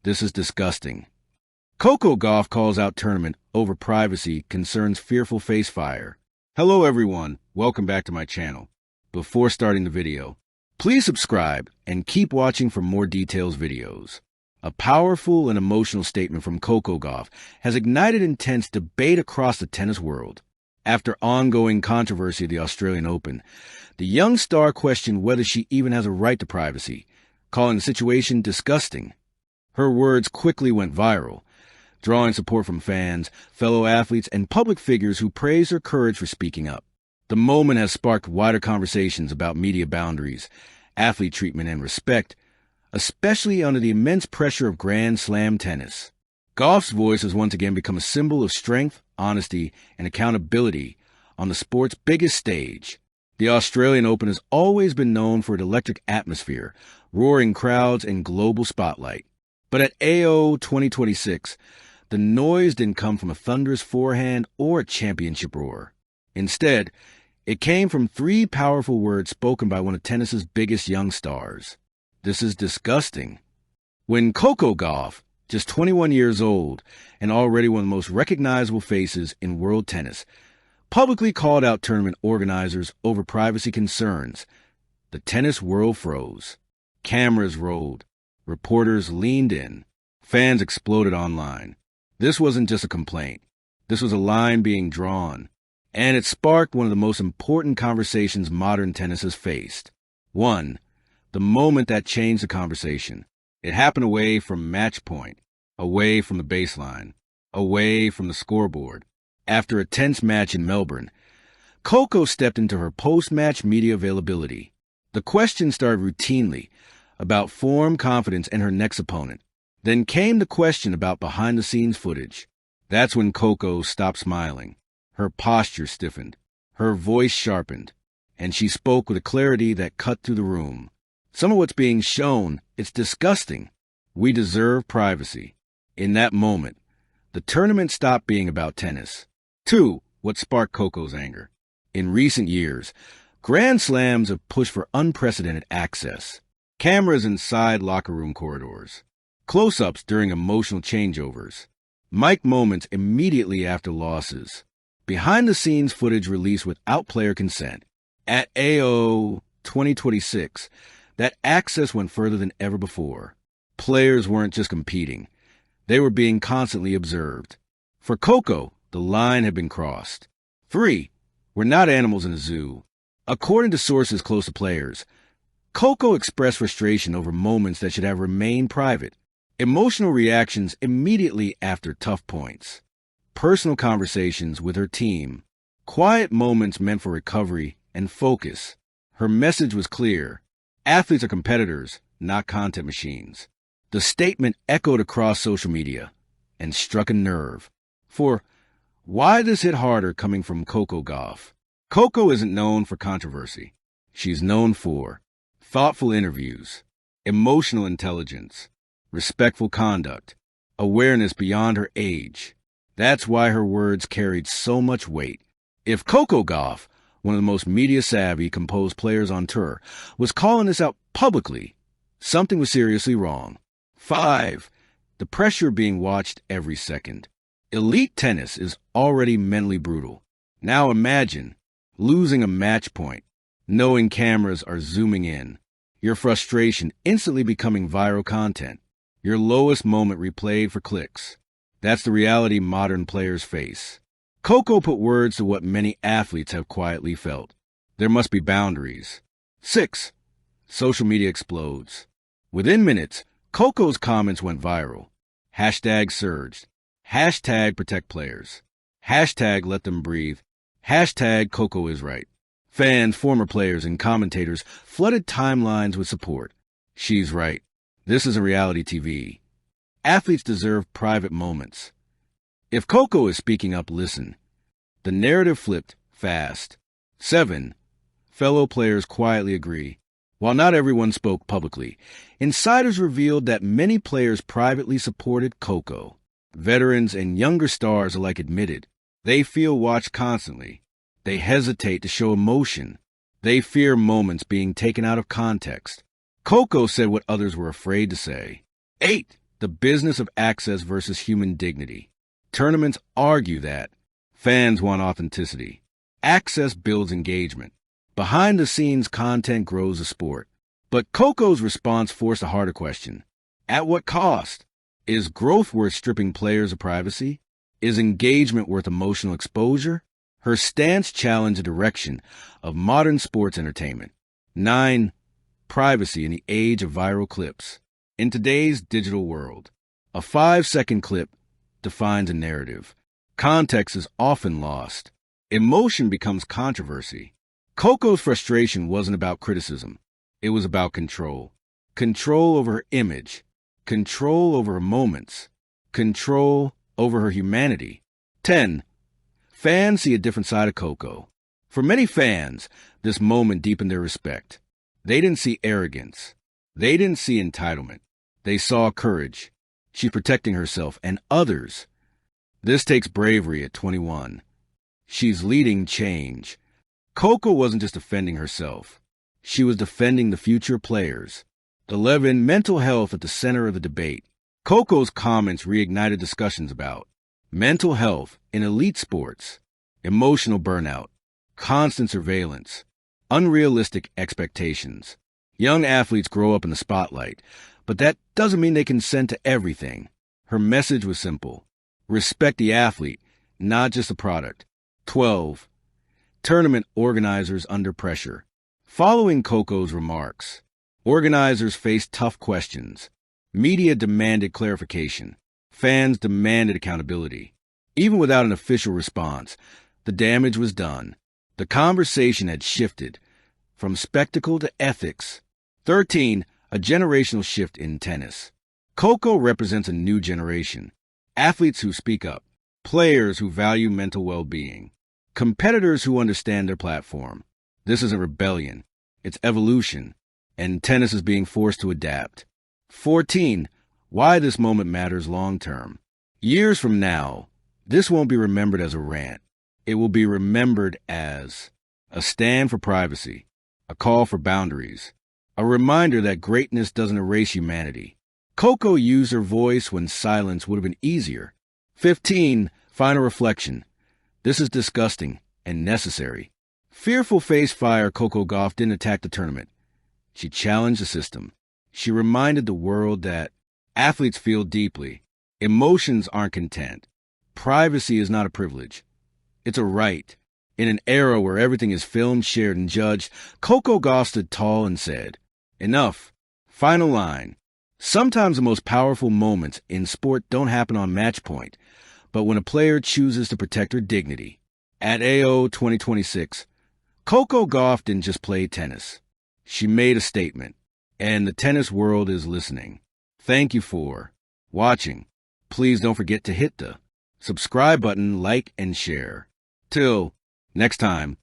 This is disgusting. Coco Gauff calls out tournament over privacy concerns fearful face fire. Hello everyone, welcome back to my channel. Before starting the video, please subscribe and keep watching for more details videos. A powerful and emotional statement from Coco Gauff has ignited intense debate across the tennis world. After ongoing controversy at the Australian Open, the young star questioned whether she even has a right to privacy, calling the situation disgusting. Her words quickly went viral, drawing support from fans, fellow athletes, and public figures who praised her courage for speaking up. The moment has sparked wider conversations about media boundaries, athlete treatment, and respect, especially under the immense pressure of Grand Slam tennis. Gauff's voice has once again become a symbol of strength, honesty, and accountability on the sport's biggest stage. The Australian Open has always been known for its electric atmosphere, roaring crowds, and global spotlight. But at AO 2026, the noise didn't come from a thunderous forehand or a championship roar. Instead, it came from three powerful words spoken by one of tennis's biggest young stars. This is disgusting. When Coco Gauff, just 21 years old and already one of the most recognizable faces in world tennis, publicly called out tournament organizers over privacy concerns, the tennis world froze. Cameras rolled. Reporters leaned in. Fans exploded online. This wasn't just a complaint. This was a line being drawn. And it sparked one of the most important conversations modern tennis has faced. One, the moment that changed the conversation. It happened away from match point, away from the baseline, away from the scoreboard. After a tense match in Melbourne, Coco stepped into her post-match media availability. The questions started routinely about form, confidence, and her next opponent. Then came the question about behind-the-scenes footage. That's when Coco stopped smiling. Her posture stiffened. Her voice sharpened. And she spoke with a clarity that cut through the room. Some of what's being shown, it's disgusting. We deserve privacy. In that moment, the tournament stopped being about tennis. Two, what sparked Coco's anger. In recent years, Grand Slams have pushed for unprecedented access. Cameras inside locker room corridors. Close-ups during emotional changeovers. Mic moments immediately after losses. Behind-the-scenes footage released without player consent. At AO 2026, that access went further than ever before. Players weren't just competing. They were being constantly observed. For Coco, the line had been crossed. 3. We're not animals in a zoo. According to sources close to players, Coco expressed frustration over moments that should have remained private. Emotional reactions immediately after tough points. Personal conversations with her team. Quiet moments meant for recovery and focus. Her message was clear. Athletes are competitors, not content machines. The statement echoed across social media and struck a nerve. For why this hit harder coming from Coco Gauff? Coco isn't known for controversy. She's known for thoughtful interviews, emotional intelligence, respectful conduct, awareness beyond her age. That's why her words carried so much weight. If Coco Gauff, one of the most media-savvy composed players on tour, was calling this out publicly, something was seriously wrong. 5. The pressure being watched every second. Elite tennis is already mentally brutal. Now imagine losing a match point, knowing cameras are zooming in, your frustration instantly becoming viral content, your lowest moment replayed for clicks. That's the reality modern players face. Coco put words to what many athletes have quietly felt. There must be boundaries. 6. Social media explodes. Within minutes, Coco's comments went viral. Hashtag surged. Hashtag protect players. Hashtag let them breathe. Hashtag Coco is right. Fans, former players, and commentators flooded timelines with support. She's right. This is a reality TV. Athletes deserve private moments. If Coco is speaking up, listen. The narrative flipped fast. 7. Fellow players quietly agree. While not everyone spoke publicly, insiders revealed that many players privately supported Coco. Veterans and younger stars alike admitted they feel watched constantly. They hesitate to show emotion. They fear moments being taken out of context. Coco said what others were afraid to say. 8. the business of access versus human dignity. Tournaments argue that fans want authenticity. Access builds engagement. Behind-the-scenes content grows a sport. But Coco's response forced a harder question. At what cost? Is growth worth stripping players of privacy? Is engagement worth emotional exposure? Her stance challenged the direction of modern sports entertainment. 9. Privacy in the age of viral clips. In today's digital world, a 5-second clip defines a narrative. Context is often lost. Emotion becomes controversy. Coco's frustration wasn't about criticism. It was about control. Control over her image. Control over her moments. Control over her humanity. 10. Fans see a different side of Coco. For many fans, this moment deepened their respect. They didn't see arrogance. They didn't see entitlement. They saw courage. She's protecting herself and others. This takes bravery at 21. She's leading change. Coco wasn't just defending herself. She was defending the future players. 11. Mental health at the center of the debate. Coco's comments reignited discussions about mental health in elite sports, emotional burnout, constant surveillance, unrealistic expectations. Young athletes grow up in the spotlight, but that doesn't mean they consent to everything. Her message was simple. Respect the athlete, not just the product. 12. Tournament organizers under pressure. Following Coco's remarks, organizers faced tough questions. Media demanded clarification. Fans demanded accountability. Even without an official response, the damage was done. The conversation had shifted from spectacle to ethics. 13. A generational shift in tennis. Coco represents a new generation. Athletes who speak up. Players who value mental well-being. Competitors who understand their platform. This isn't rebellion. It's evolution. And tennis is being forced to adapt. 14. Why this moment matters long-term. Years from now, this won't be remembered as a rant. It will be remembered as a stand for privacy, a call for boundaries, a reminder that greatness doesn't erase humanity. Coco used her voice when silence would have been easier. 15. Final reflection. This is disgusting and necessary. Fearful face fire, Coco Gauff didn't attack the tournament. She challenged the system. She reminded the world that athletes feel deeply. Emotions aren't content. Privacy is not a privilege. It's a right. In an era where everything is filmed, shared, and judged, Coco Gauff stood tall and said, "Enough." Final line. Sometimes the most powerful moments in sport don't happen on match point, but when a player chooses to protect her dignity. At AO 2026, Coco Gauff didn't just play tennis. She made a statement, and the tennis world is listening. Thank you for watching. Please don't forget to hit the subscribe button, like, and share. Till next time.